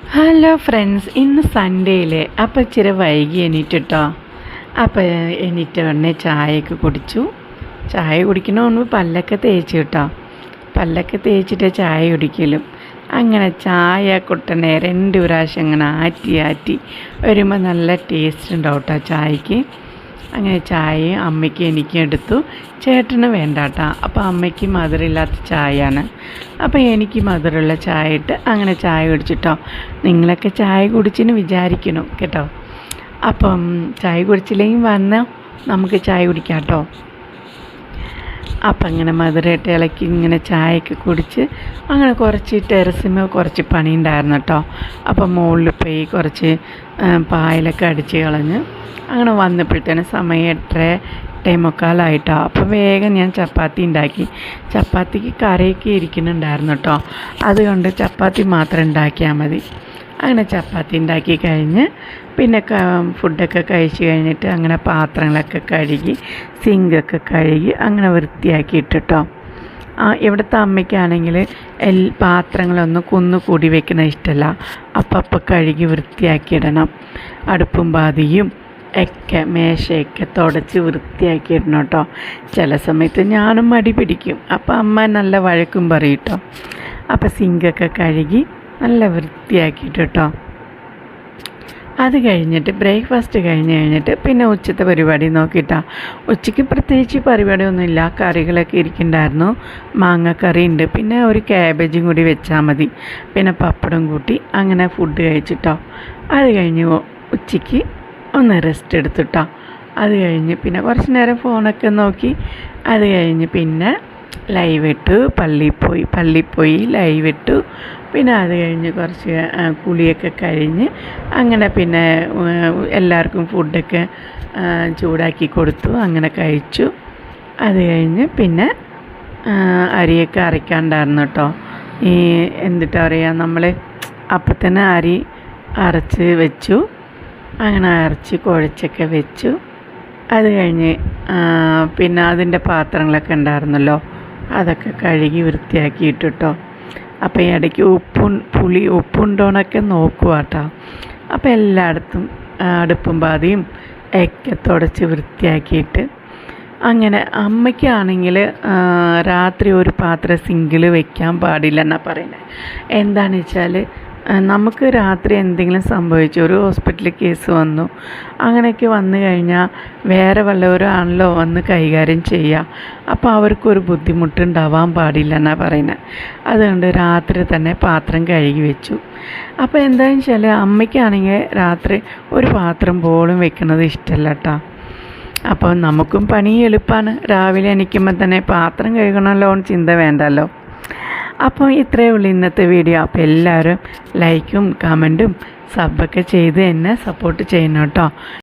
Hello friends, ഇന്ന് സൺഡേയിലെ അപ്പോൾ ഇച്ചിരി വൈകി എണീറ്റിട്ടോ. അപ്പോൾ എണീറ്റ ഉടനെ ചായയൊക്കെ കുടിച്ചു. ചായ കുടിക്കണ മുൻപ് പല്ലൊക്കെ തേച്ച് കേട്ടോ. പല്ലൊക്കെ തേച്ചിട്ട് ചായ കുടിക്കലും. അങ്ങനെ ചായ കുട്ടനെ 2 പ്രാവശ്യം അങ്ങനെ ആറ്റി വരുമ്പോൾ നല്ല ടേസ്റ്റ് ഉണ്ടാവും കേട്ടോ ചായക്ക്. അങ്ങനെ ചായയും അമ്മയ്ക്ക് എനിക്കും എടുത്തു. ചേട്ടന് വേണ്ട കേട്ടോ. അപ്പോൾ അമ്മയ്ക്ക് മധുരമില്ലാത്ത ചായയാണ്, അപ്പോൾ എനിക്ക് മധുരമുള്ള ചായ ഇട്ട് അങ്ങനെ ചായ കുടിച്ചിട്ടോ. നിങ്ങളൊക്കെ ചായ കുടിച്ചെന്ന് വിചാരിക്കണം കേട്ടോ. അപ്പം ചായ കുടിച്ചില്ലെങ്കിൽ വന്നാൽ നമുക്ക് ചായ കുടിക്കാം കേട്ടോ. അപ്പം അങ്ങനെ മധുരമായിട്ട് ഇളക്കി ഇങ്ങനെ ചായയൊക്കെ കുടിച്ച് അങ്ങനെ കുറച്ച് ടെറസിന് കുറച്ച് പണി ഉണ്ടായിരുന്നു കേട്ടോ. അപ്പം മുകളിൽ പോയി കുറച്ച് പായലൊക്കെ അടിച്ച് കളഞ്ഞ് അങ്ങനെ വന്നപ്പോഴത്തേന് സമയം 8:45 അപ്പോൾ വേഗം ഞാൻ ചപ്പാത്തി ഉണ്ടാക്കി. ചപ്പാത്തിക്ക് കറിയൊക്കെ ഇരിക്കുന്നുണ്ടായിരുന്നു കേട്ടോ, അതുകൊണ്ട് ചപ്പാത്തി മാത്രം ഉണ്ടാക്കിയാൽ മതി. അങ്ങനെ ചപ്പാത്തി ഉണ്ടാക്കി കഴിഞ്ഞ് പിന്നെ ഫുഡൊക്കെ കഴിച്ച് കഴിഞ്ഞിട്ട് അങ്ങനെ പാത്രങ്ങളൊക്കെ കഴുകി സിങ്കൊക്കെ കഴുകി അങ്ങനെ വൃത്തിയാക്കിയിട്ടോ. ഇവിടുത്തെ അമ്മയ്ക്കാണെങ്കിൽ പാത്രങ്ങളൊന്നും കുന്നുകൂടി വെക്കണ ഇഷ്ടമല്ല. അപ്പം കഴുകി വൃത്തിയാക്കിയിടണം. അടുപ്പും പാതിയും ഒക്കെ മേശയൊക്കെ തുടച്ച് വൃത്തിയാക്കിയിടണം കേട്ടോ. ചില സമയത്ത് ഞാനും മടി പിടിക്കും, അപ്പം അമ്മ നല്ല വഴക്കും പറയും കേട്ടോ. അപ്പം സിങ്കൊക്കെ കഴുകി നല്ല വൃത്തിയാക്കിയിട്ട് കേട്ടോ. അത് കഴിഞ്ഞിട്ട് ബ്രേക്ക്ഫാസ്റ്റ് കഴിഞ്ഞിട്ട് പിന്നെ ഉച്ചത്തെ പരിപാടി നോക്കിയിട്ടാണ്. ഉച്ചയ്ക്ക് പ്രത്യേകിച്ച് പരിപാടിയൊന്നുമില്ല, കറികളൊക്കെ ഇരിക്കുന്നുണ്ടായിരുന്നു. മാങ്ങക്കറി ഉണ്ട്, പിന്നെ ഒരു ക്യാബേജും കൂടി വെച്ചാൽ മതി, പിന്നെ പപ്പടം കൂട്ടി അങ്ങനെ ഫുഡ് കഴിച്ചിട്ടോ. അത് കഴിഞ്ഞ് ഉച്ചയ്ക്ക് ഒന്ന് റെസ്റ്റ് എടുത്തിട്ടോ. അത് കഴിഞ്ഞ് പിന്നെ കുറച്ച് നേരം ഫോണൊക്കെ നോക്കി. അത് കഴിഞ്ഞ് പിന്നെ ലൈവ് ഇട്ടു, പള്ളിയിൽ പോയി ലൈവ് ഇട്ടു. പിന്നെ അത് കഴിഞ്ഞ് കുറച്ച് കുളിയൊക്കെ കഴിഞ്ഞ് അങ്ങനെ പിന്നെ എല്ലാവർക്കും ഫുഡൊക്കെ ചൂടാക്കി കൊടുത്തു, അങ്ങനെ കഴിച്ചു. അത് കഴിഞ്ഞ് പിന്നെ അരിയൊക്കെ അരയ്ക്കാണ്ടായിരുന്നു കേട്ടോ. ഈ എന്നിട്ടാ പറയുക, നമ്മൾ അപ്പം തന്നെ അരി അരച്ച് വെച്ചു. അങ്ങനെ അരച്ച് കുഴച്ചൊക്കെ വെച്ചു. അത് കഴിഞ്ഞ് പിന്നെ അതിൻ്റെ പാത്രങ്ങളൊക്കെ ഉണ്ടായിരുന്നല്ലോ, അതൊക്കെ കഴുകി വൃത്തിയാക്കിയിട്ട് കേട്ടോ. അപ്പോൾ ഈ ഇടയ്ക്ക് ഉപ്പുണ്ടോന്നൊക്കെ നോക്കുക കേട്ടോ. അപ്പോൾ എല്ലായിടത്തും അടുപ്പും പാതിയും ഒക്കെ തുടച്ച് വൃത്തിയാക്കിയിട്ട് അങ്ങനെ. അമ്മയ്ക്കാണെങ്കിൽ രാത്രി ഒരു പാത്രം സിങ്കിൽ വെക്കാൻ പാടില്ല എന്നാണ് പറയുന്നത്. എന്താണെന്ന് വെച്ചാൽ നമുക്ക് രാത്രി എന്തെങ്കിലും സംഭവിച്ചു, ഒരു ഹോസ്പിറ്റലിൽ കേസ് വന്നു, അങ്ങനെയൊക്കെ വന്നു കഴിഞ്ഞാൽ വേറെ വല്ലവരാണല്ലോ വന്ന് കൈകാര്യം ചെയ്യുക. അപ്പോൾ അവർക്കൊരു ബുദ്ധിമുട്ടുണ്ടാവാൻ പാടില്ല എന്നാണ് പറയുന്നത്. അതുകൊണ്ട് രാത്രി തന്നെ പാത്രം കഴുകി വെച്ചു. അപ്പോൾ എന്താണെന്ന് വെച്ചാൽ അമ്മയ്ക്കാണെങ്കിൽ രാത്രി ഒരു പാത്രം പോലും വെക്കുന്നത് ഇഷ്ടമല്ല കേട്ടോ. അപ്പോൾ നമുക്കും പണി എളുപ്പമാണ്, രാവിലെ എണീക്കുമ്പോൾ തന്നെ പാത്രം കഴുകണമല്ലോ എന്ന് ചിന്ത വേണ്ടല്ലോ. അപ്പോൾ ഇത്രയേ ഉള്ളൂ ഇന്നത്തെ വീഡിയോ. അപ്പോൾ എല്ലാവരും ലൈക്കും കമൻറ്റും സബ്ബൊക്കെ ചെയ്ത് എന്നെ സപ്പോർട്ട് ചെയ്യണം കേട്ടോ.